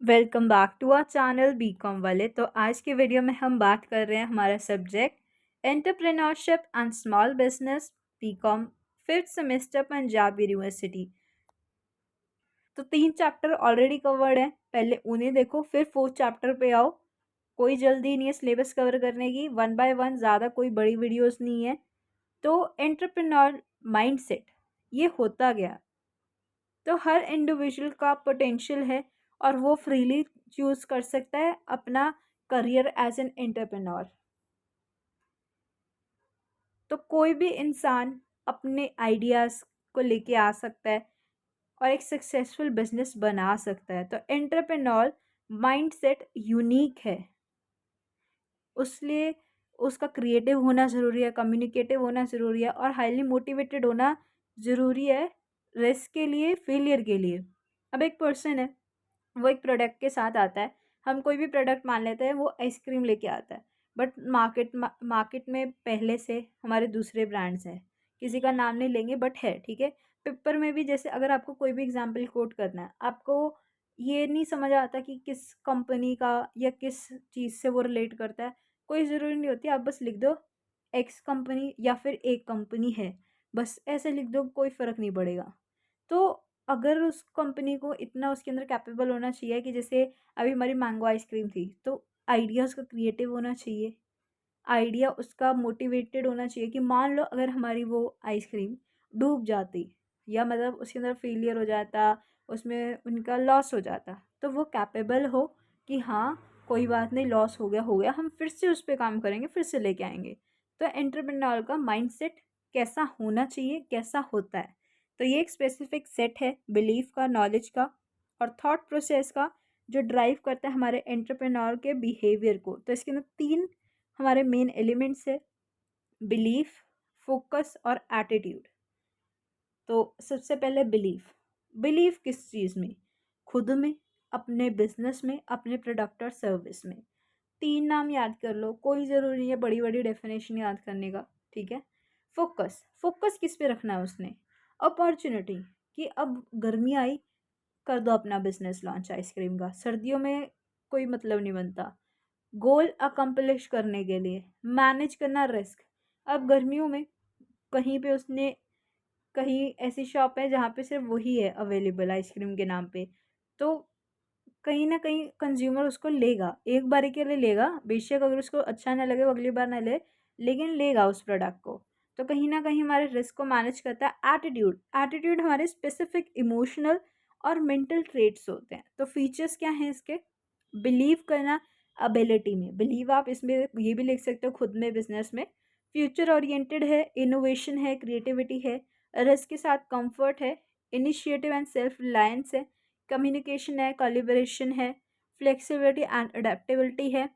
Welcome back to our channel BCom वाले। तो आज के वीडियो में हम बात कर रहे हैं हमारा subject entrepreneurship and small business, BCom 5th semester Punjab university. तो 3 चैप्टर ऑलरेडी कवर्ड हैं, पहले उन्हें देखो फिर 4th चैप्टर पे आओ। कोई जल्दी नहीं है सिलेबस कवर करने की, वन बाय वन, ज़्यादा कोई बड़ी वीडियोस नहीं है। तो एंटरप्रेन्योर माइंडसेट ये होता गया, तो हर इंडिविजुअल का पोटेंशियल है और वो फ्रीली चूज कर सकता है अपना करियर एज एन एंटरप्रेन्योर। तो कोई भी इंसान अपने आइडियाज़ को लेके आ सकता है और एक सक्सेसफुल बिजनेस बना सकता है। तो एंटरप्रेन्योर माइंडसेट यूनिक है, उसलिए उसका क्रिएटिव होना ज़रूरी है, कम्युनिकेटिव होना ज़रूरी है और हाईली मोटिवेटेड होना ज़रूरी है रिस्क के लिए, फेलियर के लिए। अब एक पर्सन है, वो एक प्रोडक्ट के साथ आता है। हम कोई भी प्रोडक्ट मान लेते हैं, वो आइसक्रीम लेके आता है, बट मार्केट में पहले से हमारे दूसरे ब्रांड्स हैं, किसी का नाम नहीं लेंगे बट है, ठीक है। पेपर में भी जैसे अगर आपको कोई भी एग्जांपल कोट करना है, आपको ये नहीं समझ आता कि किस कंपनी का या किस चीज़ से वो रिलेट करता है, कोई ज़रूरी नहीं होती, आप बस लिख दो एक्स कंपनी या फिर एक कंपनी है, बस ऐसे लिख दो, कोई फ़र्क नहीं पड़ेगा। तो अगर उस कंपनी को इतना उसके अंदर कैपेबल होना चाहिए कि जैसे अभी हमारी मैंगो आइसक्रीम थी, तो आइडिया उसका क्रिएटिव होना चाहिए, आइडिया उसका मोटिवेटेड होना चाहिए कि मान लो अगर हमारी वो आइसक्रीम डूब जाती या मतलब उसके अंदर फेलियर हो जाता, उसमें उनका लॉस हो जाता, तो वो कैपेबल हो कि हाँ कोई बात नहीं, लॉस हो गया, हम फिर से उस पर काम करेंगे, फिर से लेके आएंगे। तो एंटरप्रेन्योर का माइंडसेट कैसा होना चाहिए, कैसा होता है, तो ये एक स्पेसिफिक सेट है बिलीफ का, नॉलेज का और थॉट प्रोसेस का, जो ड्राइव करता है हमारे एंटरप्रेन्योर के बिहेवियर को। तो इसके अंदर 3 हमारे मेन एलिमेंट्स है, बिलीफ, फोकस और एटीट्यूड। तो सबसे पहले बिलीफ। बिलीफ किस चीज़ में? खुद में, अपने बिजनेस में, अपने प्रोडक्ट और सर्विस में। 3 नाम याद कर लो, कोई ज़रूरी नहीं है बड़ी बड़ी डेफिनेशन याद करने का, ठीक है। फोकस, फोकस किस पे रखना है उसने? अपॉर्चुनिटी, कि अब गर्मी आई, कर दो अपना बिजनेस लॉन्च आइसक्रीम का, सर्दियों में कोई मतलब नहीं बनता। गोल अकम्प्लिश करने के लिए मैनेज करना रिस्क, अब गर्मियों में कहीं पे उसने, कहीं ऐसी शॉप है जहाँ पे सिर्फ वही है अवेलेबल आइसक्रीम के नाम पे, तो कहीं ना कहीं कंज्यूमर उसको लेगा, एक बारी के लिए लेगा, बेशक अगर उसको अच्छा ना लगे वो अगली बार ना ले, लेकिन लेगा उस प्रोडक्ट को। तो कहीं ना कहीं हमारे रिस्क को मैनेज करता है एटीट्यूड। एटीट्यूड हमारे स्पेसिफिक इमोशनल और मेंटल ट्रेट्स होते हैं। तो फीचर्स क्या हैं इसके? बिलीव करना, एबिलिटी में बिलीव, आप इसमें ये भी लिख सकते हो खुद में, बिजनेस में। फ्यूचर ओरिएंटेड है, इनोवेशन है, क्रिएटिविटी है, रिस्क के साथ कंफर्ट है, इनिशिएटिव एंड सेल्फ रिलायंस है, कम्युनिकेशन है, कोलिब्रेशन है, फ्लेक्सिबिलिटी एंड अडेप्टेबिलिटी है,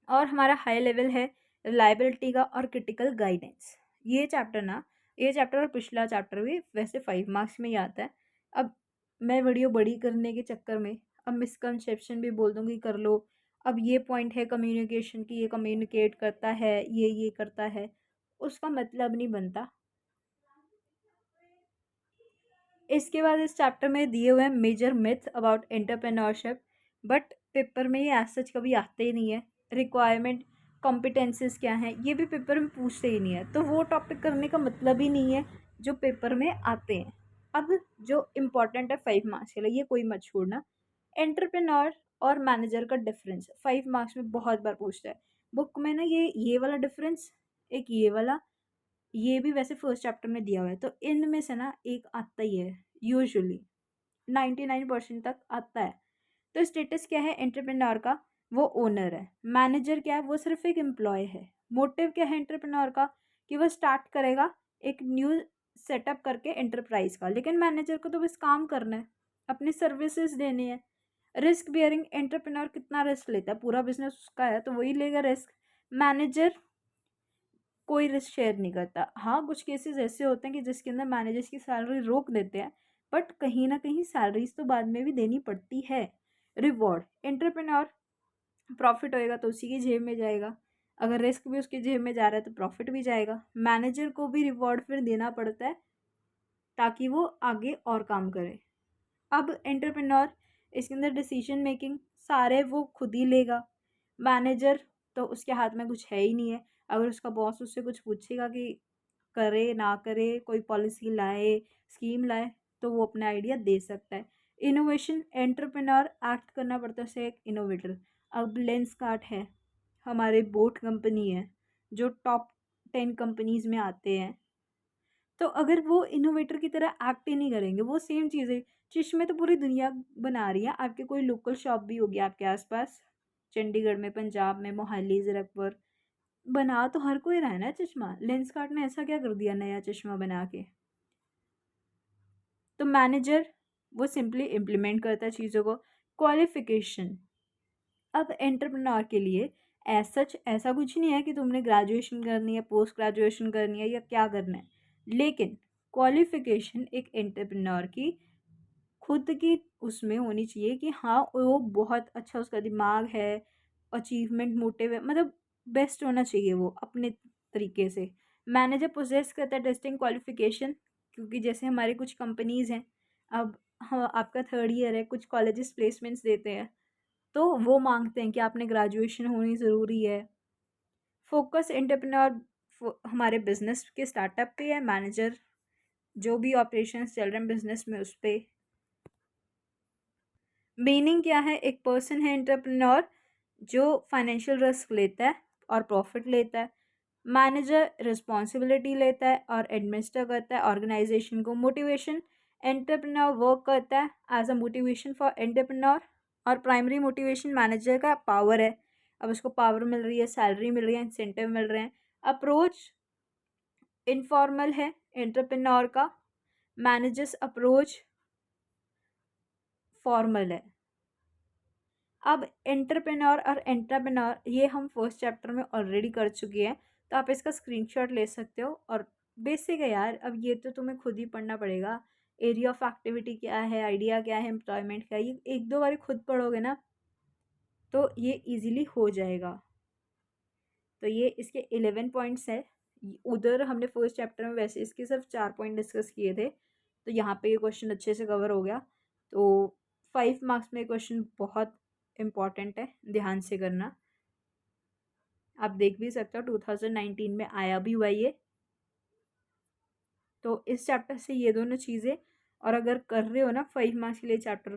और हमारा हाई लेवल है रिलायबिलिटी का और क्रिटिकल गाइडेंस। ये चैप्टर और पिछला चैप्टर भी वैसे 5 मार्क्स में ही आता है। अब मैं वीडियो बड़ी करने के चक्कर में अब मिसकंसेप्शन भी बोल दूंगी, कर लो। अब ये पॉइंट है कम्युनिकेशन की, ये कम्युनिकेट करता है, ये करता है, उसका मतलब नहीं बनता। इसके बाद इस चैप्टर में दिए हुए हैं major myth about entrepreneurship, but paper में ये एज सच कभी आते ही नहीं है। रिक्वायरमेंट, कॉम्पिटेंसेस क्या हैं, ये भी पेपर में पूछते ही नहीं है, तो वो टॉपिक करने का मतलब ही नहीं है जो पेपर में आते हैं। अब जो इम्पोर्टेंट है 5 मार्क्स के लिए, ये कोई मत छोड़ना। एंटरप्रेन्योर और मैनेजर का डिफरेंस 5 मार्क्स में बहुत बार पूछता है बुक में ना, ये वाला डिफरेंस, एक ये वाला, ये भी वैसे फर्स्ट चैप्टर में दिया हुआ है, तो इनमें से ना एक आता ही है यूजुअली, 99% तक आता है। तो स्टेटस क्या है एंटरप्रेन्योर का? वो ओनर है। मैनेजर क्या है? वो सिर्फ एक एम्प्लॉय है। मोटिव क्या है एंटरप्रेन्योर का? कि वो स्टार्ट करेगा एक न्यू सेटअप करके एंटरप्राइज का, लेकिन मैनेजर को तो बस काम करना है, अपनी सर्विसेज देनी है। रिस्क बियरिंग, एंटरप्रेन्योर कितना रिस्क लेता है? पूरा बिजनेस उसका है तो वही लेगा रिस्क। मैनेजर कोई रिस्क शेयर नहीं करता। हाँ, कुछ केसेस ऐसे होते हैं कि जिसके अंदर मैनेजर्स की सैलरी रोक देते हैं, बट कहीं ना कहीं सैलरीज तो बाद में भी देनी पड़ती है। रिवॉर्ड, एंटरप्रेन्योर प्रॉफिट होएगा तो उसी की जेब में जाएगा, अगर रिस्क भी उसकी जेब में जा रहा है तो प्रॉफिट भी जाएगा। मैनेजर को भी रिवॉर्ड फिर देना पड़ता है ताकि वो आगे और काम करे। अब एंटरप्रेन्योर इसके अंदर डिसीजन मेकिंग सारे वो खुद ही लेगा। मैनेजर तो उसके हाथ में कुछ है ही नहीं है। अगर उसका बॉस उससे कुछ पूछेगा कि करे ना करे, कोई पॉलिसी लाए, स्कीम लाए, तो वो अपना आइडिया दे सकता है। इनोवेशन एंटरप्रेन्योर एक्ट करना पड़ता है उसे एक इनोवेटर। अब लेंसकार्ट है, हमारे बोट कंपनी है, जो टॉप 10 कंपनीज में आते हैं। तो अगर वो इनोवेटर की तरह एक्ट ही नहीं करेंगे, वो सेम चीज़ है। चश्मे तो पूरी दुनिया बना रही है, आपके कोई लोकल शॉप भी होगी आपके आसपास, चंडीगढ़ में, पंजाब में, मोहाली, ज़ीरकपुर, बना तो हर कोई रहा है ना चश्मा। लेंसकार्ट ने ऐसा क्या कर दिया नया चश्मा बना के? तो मैनेजर वो सिंपली इम्प्लीमेंट करता है चीज़ों को। क्वालिफिकेशन, अब एंटरप्रेन्योर के लिए सच ऐसा कुछ नहीं है कि तुमने ग्रेजुएशन करनी है, पोस्ट ग्रेजुएशन करनी है या क्या करना है, लेकिन क्वालिफिकेशन एक एंटरप्रेन्योर की खुद की उसमें होनी चाहिए कि हाँ वो बहुत अच्छा उसका दिमाग है, अचीवमेंट मोटिव है, मतलब बेस्ट होना चाहिए वो अपने तरीके से। मैनेजर पोजेस करता है टेस्टिंग क्वालिफिकेशन, क्योंकि जैसे हमारे कुछ कंपनीज हैं, अब हाँ आपका थर्ड ईयर है, कुछ कॉलेजेस प्लेसमेंट्स देते हैं, तो वो मांगते हैं कि आपने ग्रेजुएशन होनी ज़रूरी है। फोकस एंटरप्रेन्योर हमारे बिजनेस के स्टार्टअप पे है, मैनेजर जो भी ऑपरेशंस चल रहे हैं बिजनेस में उस पे। मीनिंग क्या है? एक पर्सन है एंटरप्रेन्योर जो फाइनेंशियल रिस्क लेता है और प्रॉफिट लेता है। मैनेजर रिस्पॉन्सिबिलिटी लेता है और एडमिनिस्टर करता है ऑर्गेनाइजेशन को। मोटिवेशन, एंटरप्रेन्योर वर्क करता है as a motivation for entrepreneur, और प्राइमरी मोटिवेशन मैनेजर का पावर है। अब उसको पावर मिल रही है, सैलरी मिल रही है, इंसेंटिव मिल रहे हैं। अप्रोच इनफॉर्मल है एंटरप्रेन्योर का, मैनेजर्स अप्रोच फॉर्मल है। अब एंटरप्रेन्योर और एंटरप्रेन्योर ये हम फर्स्ट चैप्टर में ऑलरेडी कर चुके हैं, तो आप इसका स्क्रीनशॉट ले सकते हो। और बेसिक है यार, अब ये तो तुम्हें खुद ही पढ़ना पड़ेगा। एरिया ऑफ एक्टिविटी क्या है, आइडिया क्या है, एम्प्लॉयमेंट क्या है, ये एक दो बार खुद पढ़ोगे ना तो ये इजीली हो जाएगा। तो ये इसके 11 पॉइंट्स है। उधर हमने फर्स्ट चैप्टर में वैसे इसके सिर्फ 4 पॉइंट डिस्कस किए थे, तो यहाँ पे ये क्वेश्चन अच्छे से कवर हो गया। तो 5 मार्क्स में क्वेश्चन बहुत इम्पॉर्टेंट है, ध्यान से करना। आप देख भी सकते हो 2019 में आया भी हुआ ये। तो इस चैप्टर से ये दोनों चीज़ें, और अगर कर रहे हो ना 5 मार्क्स के लिए चैप्टर,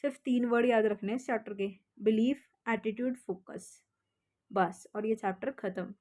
सिर्फ 3 वर्ड याद रखने हैं इस चैप्टर के: बिलीफ, एटीट्यूड, फोकस, बस, और ये चैप्टर ख़त्म।